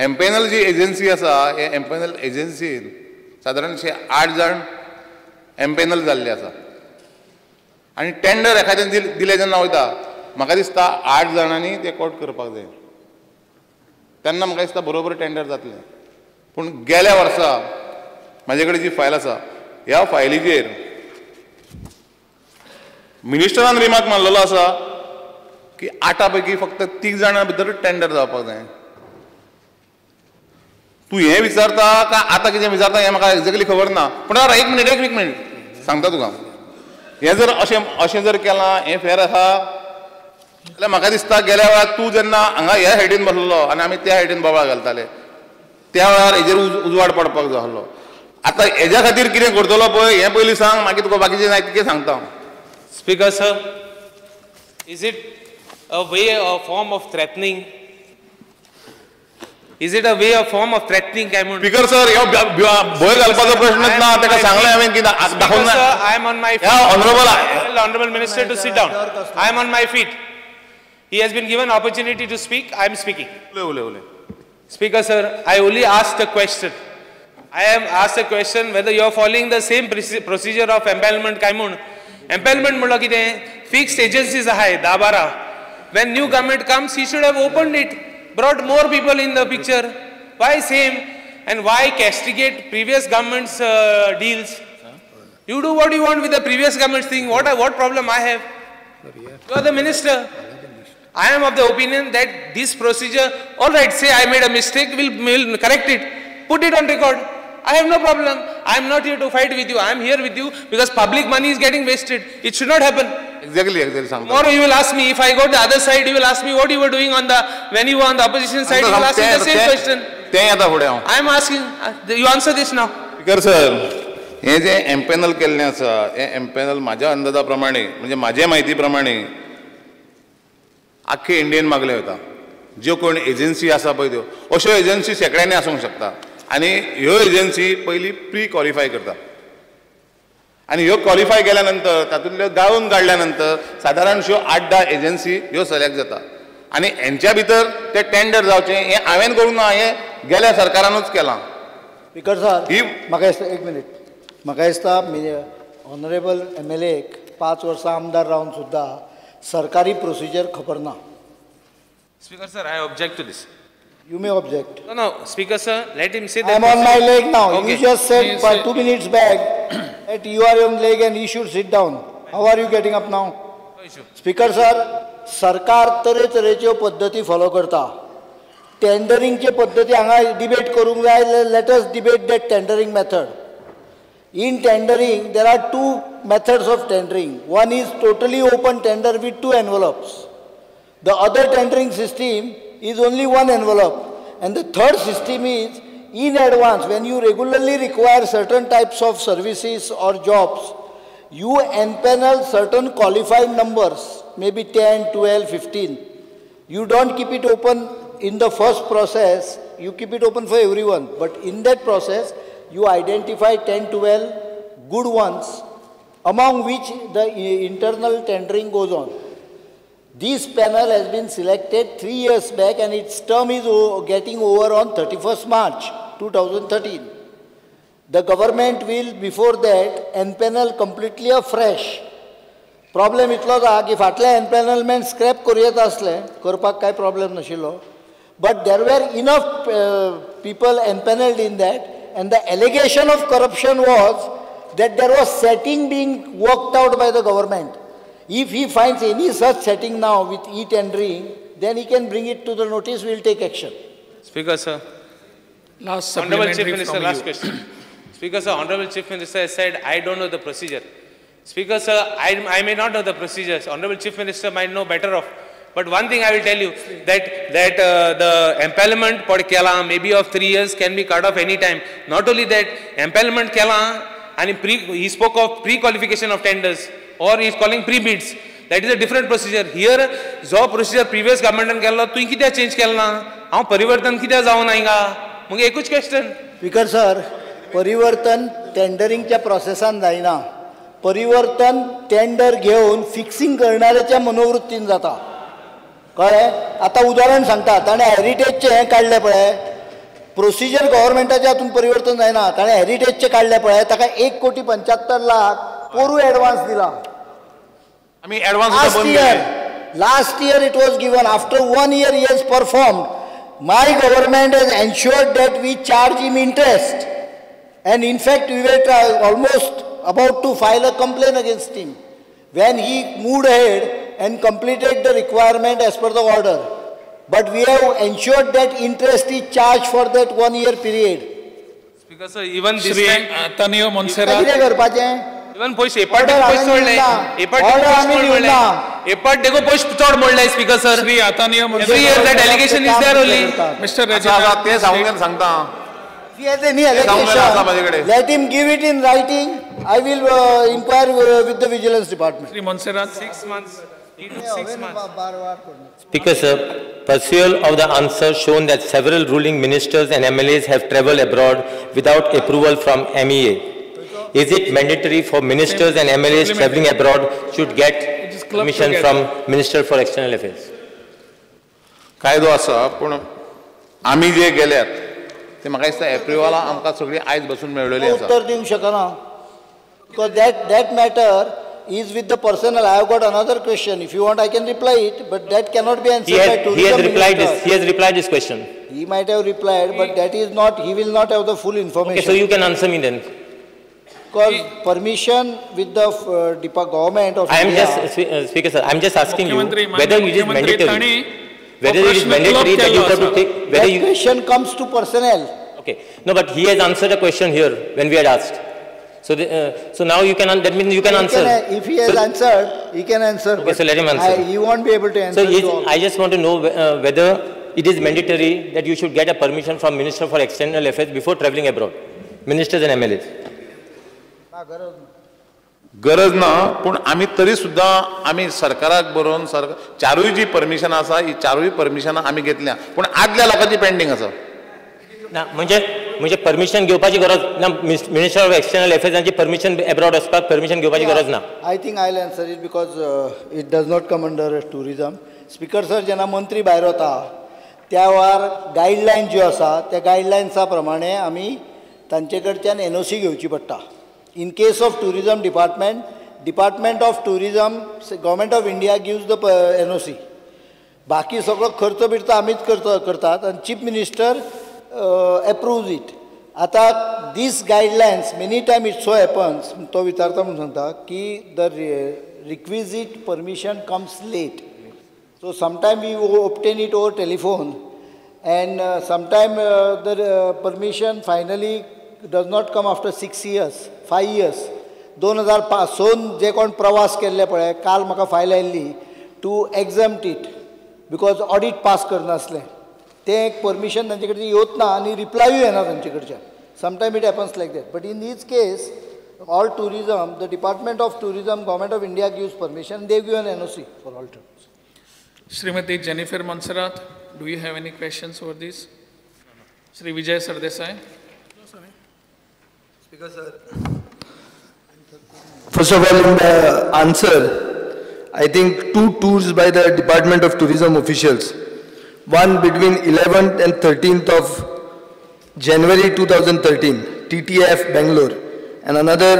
एमपॅनल जी agency आसा हे एमपॅनल एजन्सीन सादारणशे 8 जाण एमपॅनल जाल्ले आसा आनी टेंडर एखाद्यान दिलें जेन्ना वयता म्हाका दिसता 8 जाणांनी तें कोट करपाक जाय तेन्ना म्हाका दिसता बरोबर टेंडर जातलें पूण गेल्या वर्सा म्हाजे कडेन जी फायल आसा ह्या फायलीचेर मिनिस्टरान रिमार्क मारलेलो आसा की 8 पैकी फक्त 3 जाणां भितर टेंडर जावपाक जाय तूं हें विचारता काय आतां कितें विचारता हें म्हाका एक्झॅक्टली खबर ना पूण एक मिनीट सांगता तुका हें जर अशें जर केलां हें फेर आसा जाल्यार म्हाका दिसता गेल्या वेळार तूं जेन्ना हांगा ह्या सायडीन बसलो आनी आमी त्या सायडीन बोवाळ घालताले त्या वेळार हेजेर उजवाड पडपाक जाय आसलो आतां हेज्या खातीर कितें करतलो पळय हें पयलीं सांग मागीर तुका बाकीचें जाय तितकें सांगता हांव Speaker sir, is it a way or form of threatening? Is it a way or form of threatening? Speaker sir, भंय घालपाचो प्रश्नच ना ताका सांगलें हांवें की दाखोवन ना. Sir, I am on my feet. Honorable Minister to sit down. I am on my feet. He has been given opportunity to speak. I am speaking. Speaker sir, I only asked a question. I have asked a question whether you are following the same procedure of empanelment काय म्हणून. Empanelment म्हणलं कितें fixed agencies आहाय 10-12. When new government comes, he should have opened it, brought more people in the picture. Why same? And why castigate previous government's deals? You do what you want with the previous government's thing. What problem I have? You are the minister. I am of the opinion that this procedure, all right, say I made a mistake, we'll correct it. Put it on record. I have no problem. I am not here to fight with you. I am here with you because public money is getting wasted. It should not happen. Exactly. Tomorrow you will ask me, if I go to the other side, you will ask me what you were doing when you were on the opposition side. You will ask me the same question. I am asking, you answer this now. Speaker sir, हे जे एमपॅनल केल्लें आसा हे एमपॅनल म्हाज्या अंदाजा प्रमाणे म्हणजे म्हाजे म्हायती प्रमाणे आख्खे इंडियेन मागले वता ज्यो कोण एजन्सी आसा पळय त्यो अश्यो एजन्सी शेकड्यांनी आसूंक शकता आनी ह्यो एजन्सी पयलीं प्री क्वॉलिफाय करता आनी ह्यो क्वॉलिफाय केल्या नंतर तातूंतल्यो गाळून काडल्या नंतर सादारणश्यो 8-10 एजन्सी ह्यो सिलेक्ट जाता आनी हेंच्या भितर ते टेंडर जावचें हें हांवें करूं ना हें गेल्या सरकारानूच केलां. स्पीकर सर म्हाका दिसता एक मिनीट म्हाका दिसता ऑनरेबल MLAक 5 वर्सां आमदार रावन सुद्दां सरकारी प्रोसिजर खबर ना. Speaker sir, I object to this. You may object. No, Speaker sir, let him say that. I am on my leg now. Okay. You just said 2 minutes back that you are on leg and he should sit down. How are you getting up now? No issue. Speaker sir, सरकार तरेतरेच्यो पद्धती follow करता. टेंडरिंगचे पद्धती हांगा debate करूंक जाय. Let us debate that tendering method. In tendering, there are 2 methods of tendering. One is totally open tender with 2 envelopes. The other tendering system is only 1 envelope. And the third system is in advance, when you regularly require certain types of services or jobs, you empanel certain qualified numbers, maybe 10, 12, 15. You don't keep it open in the first process, you keep it open for everyone. But in that process, you identify 10, 12 good ones, among which the internal tendering goes on. This panel has been selected 3 years back and its term is getting over on 31st March 2013. The government will before that empanel completely afresh. Problem itloच आहा की फाटले empanelment scrap करूं येता आसलें करपाक काय problem नाशिल्लो. But there were enough people empaneled in that and the allegation of corruption was that there was setting being worked out by the government. If he finds any such setting now with e-tendering, then he can bring it to the notice, we will take action. Speaker sir. Last Honorable Chief Minister, last question. Speaker sir, Honorable Chief Minister has said, I don't know the procedure. Speaker sir, I may not know the procedures. Honorable Chief Minister might know better off. But one thing I will tell you, that the empanelment for Kela, maybe of 3 years, can be cut off any time. Not only that, empanelment Kela, and he spoke of pre-qualification of tenders, or he is calling pre-bids. That is a different procedure. Here, जो procedure previous government केला, तू कित्याक change केला? हांव परिवर्तन कित्याक जावना हिंगा? मग एकूच question. Speaker sir, परिवर्तन टेंडरिंगच्या प्रोसेसान जायना. परिवर्तन टेंडर घेऊन फिक्सिंग करणाऱ्याच्या मनोवृत्तीन जाता. कळ्ळें? आता उदाहरण सांगता ताणें हेरिटेजचें हें काडलें पळय प्रोसिजर गव्हर्मेंटाच्या हातून परिवर्तन जायना. ताणें हेरिटेजचे काडले पळय, ताका 1,75,00,000 पोरू एडवान्स दिला. आमी advance Last year it was given. After 1 year he has performed. My government has ensured that we charge him interest. And in fact we were almost about to file a complaint against him when he moved ahead and completed the requirement as per the order. But we have ensured that interest is charged for that 1 year period. Because even this time, Atanio Monserrat. even post epart post सोडले epart देखो post चोड मोडले speaker sir. Shri Atanio Monserrat. Every year that allegation is there only. Mr. Regina. ते सांगता. If he has any allegation, let him give it in writing. I will inquire with the vigilance department. Shri Monserrat. 6 months. 6 months. Speaker sir, pursuant of the answer shown that several ruling ministers and MLAs have travelled abroad without approval from MEA. Is it mandatory for ministers and MLAs travelling abroad should get permission from Minister for External Affairs? कायदो आसा पण आमी जे गेल्यात ते म्हाका दिसता एप्रिवाला आमकां सगळी आयज बसून मेळलेली आसा. उत्तर दिवंक शकना. Because that matter is with the personnel. I have got another question. If you want, I can reply it, but that cannot be answered by tourism minister. He has replied this question. He might have replied, but that is not. He will not have the full information. Okay, so you can answer me then. Because permission with the government of India. Speaker sir, I am just asking you whether it is mandatory. Whether it is mandatory that you have to take. Whether that question comes to personnel. Okay, no, but he has answered a question here when we had asked. So, so now you can. That means you can answer. If he has answered, he can answer. Okay, so let him answer. He won't be able to answer. So I just want to know whether it is mandatory that you should get a permission from Minister for External Affairs before travelling abroad, ministers and MLAs. गरज ना, पण आमी तरी सुद्धा आमी सरकाराक बरोवन चारूय जी परमिशन आसा ही चारूय परमिशन आमी घेतल्या, पण आदल्या लोकांची पेंडिंग आसा. ना म्हणजे परमिशन घेवपाची गरज ना. मिनिस्टर ऑफ एक्सटर्नल अफेर्सांची परमिशन एब्रॉड वचपाक परमिशन घेवपाची गरज ना. I think I will answer it because it does not come under tourism. Speaker sir जेन्ना मंत्री भायर वता त्या वेळार गायडलायन ज्यो आसा त्या गायडलायन्सा प्रमाणे आमी तांचे कडच्यान NOC घेवची पडटा. In case of tourism department of tourism, government of India gives the NOC. बाकी सगळो खर्च बिर्च आमीच करतात and chief minister approves it. आता these guidelines many times it so happens, तो विचारता म्हणून सांगता की the requisite permission comes late. So sometime we obtain it over telephone and sometime the permission finally does not come after 6 years, 5 years. 2005 जे कोण प्रवास केल्ले पळय काल म्हाका फायल आयिल्ली टू एक्झम्प्ट इट बिकॉज ऑडिट पास करनासले ते एक परमिशन तांचे कडच्यान येवच ना आनी रिप्लायूय येना तांचे कडच्यान. Sometime it happens like that. But in these case all tourism the department of tourism government of India gives permission. They given NOC for all trips. Srimati Jennifer Monserrat, do you have any questions over this? Shri Vijay Sardesai. Speaker sir, first of all in the answer, I think 2 tours by the Department of Tourism officials, one between 11th and 13th of January 2013, TTF Bangalore, and another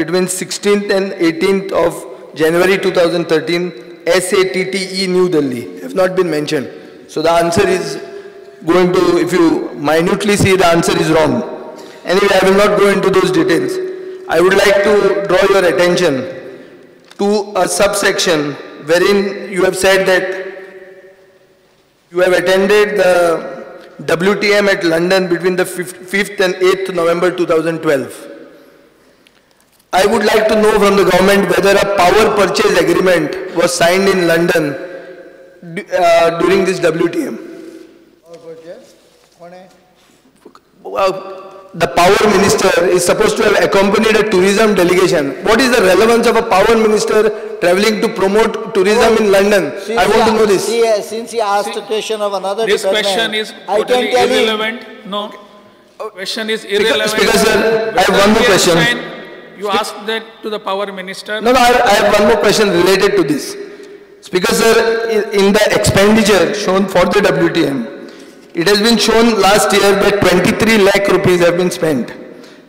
between 16th and 18th of January 2013, SATTE New Delhi, have not been mentioned. So the answer is going to, if you minutely see, the answer is wrong. Anyway, I will not go into those details. I would like to draw your attention to a subsection wherein you have said that you have attended the WTM at London between the 5th and 8th November 2012. I would like to know from the government whether a power purchase agreement was signed in London during this WTM. The power minister is supposed to have accompanied a tourism delegation. What is the relevance of a power minister travelling to promote tourism in London? I want to know this. Since he asked a question of another this question is totally irrelevant. No, question is irrelevant. Speaker sir, I have one more question. You asked that to the power minister. No, I have one more question related to this. Speaker sir, in the expenditure shown for the WTM, it has been shown last year that 23 lakh rupees have been spent.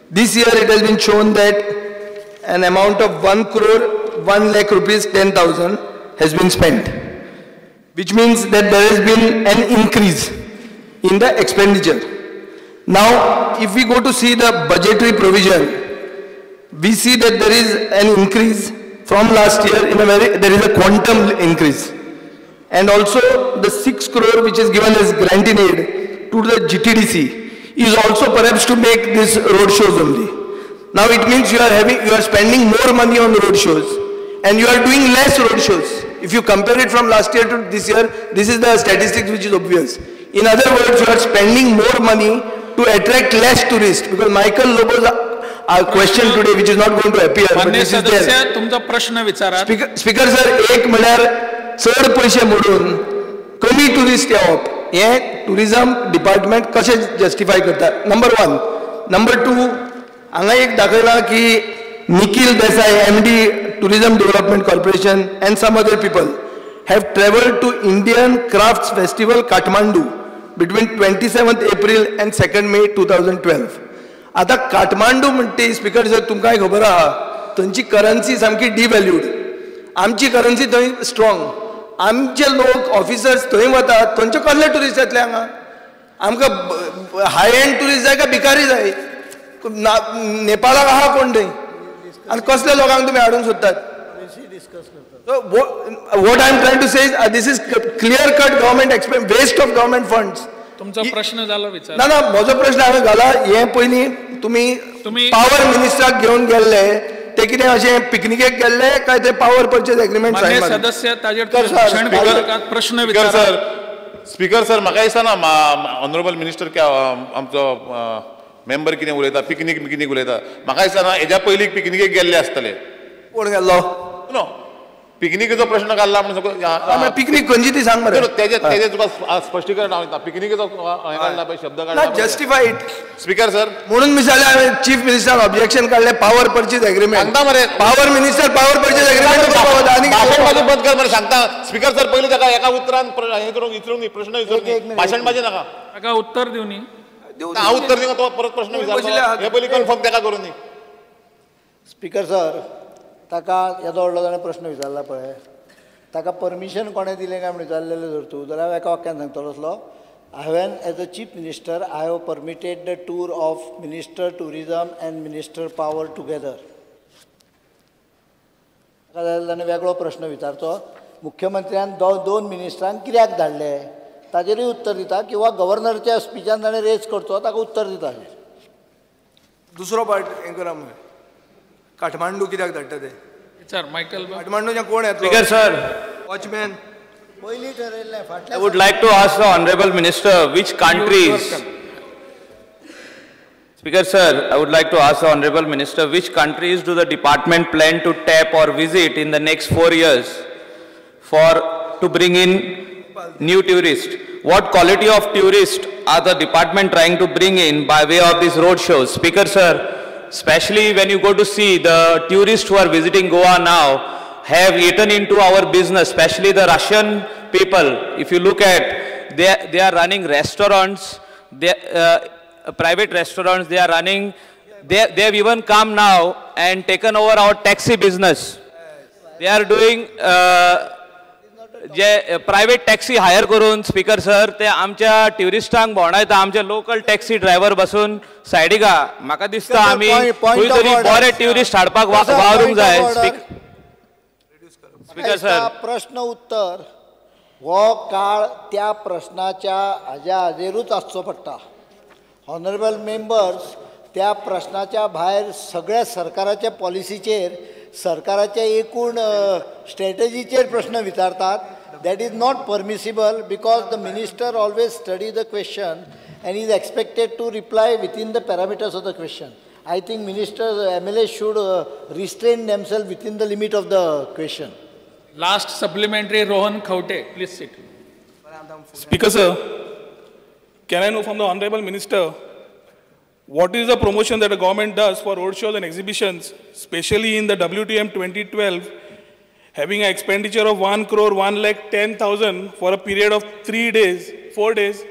This year it has been shown that an amount of 1 crore 1 lakh rupees 10,000 has been spent, which means that there has been an increase in the expenditure. Now, if we go to see the budgetary provision, we see that there is an increase from last year. There is a quantum increase, and also the 6 crore which is given as grant in aid to the GTDC is also perhaps to make these road shows only. Now it means you are spending more money on road shows and you are doing less road shows. If you compare it from last year to this year, this is the statistics which is obvious. In other words, you are spending more money to attract less tourists, because Michael Lobo's question today, which is not going to appear, but this is there. तुमचा प्रश्न विचारा. Speaker sir, एक म्हळ्यार चड पैसे मोडून कमी tourist येवप हे टुरिझम डिपार्टमेंट कशें जस्टिफाय करता? नंबर 1. नंबर 2, हांगा एक दाखयला की Nikhil Desai, MD, Tourism Development Corporation, and some other people have travelled to Indian Crafts Festival, Kathmandu, between 27th April and 2nd May 2012. आता काठमांडू म्हणते स्पीकर सर तुमकां खबर आहा थंयची करन्सी सामकी डिवॅल्यूड, आमची करन्सी थंय स्ट्रॉंग. आमचे लोक ऑफिसर्स थंय वतात, थंयचे कसले टुरिस्ट येतले हांगा? आमकां हाय एंड टुरिस्ट जाय काय भिकारी जाय? नेपाळाक आहा कोण थंय आनी कसले लोकांक तुमी हाडूंक सोदतात? What I am trying to say is this is clear cut government waste of government funds. तुमचा प्रश्न झाला विचार. ना म्हजो प्रश्न हांवें घाला हे पयलीं तुमी पावर मिनिस्टराक घेवन गेल्ले ते कितें अशें पिकनिकेक गेल्ले काय ते पावर परचेज एग्रीमेंट सायन केले? सदस्य ताजेर प्रश्न विचारा. स्पीकर सर म्हाका दिसता ना ऑनरेबल मिनिस्टर आमचो मेंबर कितें उलयता पिकनीक उलयता. म्हाका दिसता ना हेज्या पयलीं पिकनिकेक गेल्ले आसतले. कोण गेल्लो? नो पिकनिकेचो प्रश्न काडला म्हणून पिकनीक खंयची ती सांग मरे. तेजे तुका स्पश्टीकरण हांव दिता. पिकनिकेचो हें काडला पळय शब्द काडला जस्टिफाय इट स्पीकर सर म्हणून मिसाले हांवें चीफ मिनिस्टराक ऑब्जेक्शन काडलें पावर परचेज एग्रीमेंट. सांगता मरे power minister power purchase agreement भाशणबाजी बंद कर मरे. सांगता स्पीकर सर पयलीं ताका एका उतरान हें करून विचारूंक प्रश्न विचारूंक भाशणबाजी नाका. ताका उत्तर दिवनी. हांव उत्तर दिवं तो परत प्रश्न विचारता हे पयलीं कन्फर्म ताका करून दी. स्पीकर सर ताका येदो व्हडलो जाणें प्रश्न विचारला पळय ताका परमिशन कोणें दिलें काय म्हणून विचारलेलें जर तूं जाल्यार हांव एका वाक्यान सांगतलो असलो हांवेन as a chief minister I have permitted the tour of minister tourism and minister power together. ताका जाल्यार ताणें वेगळो प्रश्न विचारचो. मुख्यमंत्र्यान दोन मिनिस्टरांक कित्याक धाडले ताजेरूय उत्तर दिता किंवा गव्हर्नरच्या स्पिचान ताणें रेज करचो ताका उत्तर दिता. दुसरो पार्ट हें करा मरे. काठमांडू कित्याक धाडटा ते विचार. मायकल काठमांडूच्या कोण येतलो? Speaker sir, वॉचमॅन पयलीं ठरयल्लें I फाटल्या would like to ask the honorable minister which countries. Speaker sir, I would like to ask the honorable minister which countries do the department plan to tap or visit in the next 4 years to bring in new tourists? What quality of tourists are the department trying to bring in by way of these road shows? Speaker sir, especially when you go to see the tourists who are visiting Goa now have eaten into our business, especially the Russian people. If you look at, they are running restaurants, private restaurants, they are running, they have even come now and taken over our taxi business. They are doing जे private taxi hire करून speaker sir ते आमच्या ट्युरिस्टांक भोंवडायता. आमचे local taxi driver बसून सायडीक आहा. म्हाका दिसता आमी खंय तरी बरे ट्युरिस्ट हाडपाक वावरूंक जाय. स्पीकर सर प्रश्न उत्तर हो काळ त्या प्रश्नाच्या हाज्या हाजेरूच आसचो पडटा. ऑनरेबल मेंबर्स त्या प्रश्नाच्या भायर सगळ्या सरकाराच्या पॉलिसीचेर सरकाराच्या एकूण स्ट्रॅटजीचेर प्रश्न विचारतात. That is not permissible because the minister always study the question and is expected to reply within the parameters of the question. I think minister MLA should restrain themselves within the limit of the question. Last supplementary, Rohan Khaute, please sit. Speaker sir, can I know from the honorable minister what is the promotion that the government does for road shows and exhibitions, especially in the WTM 2012, having an expenditure of 1 crore 1 lakh 10,000 for a period of 4 days,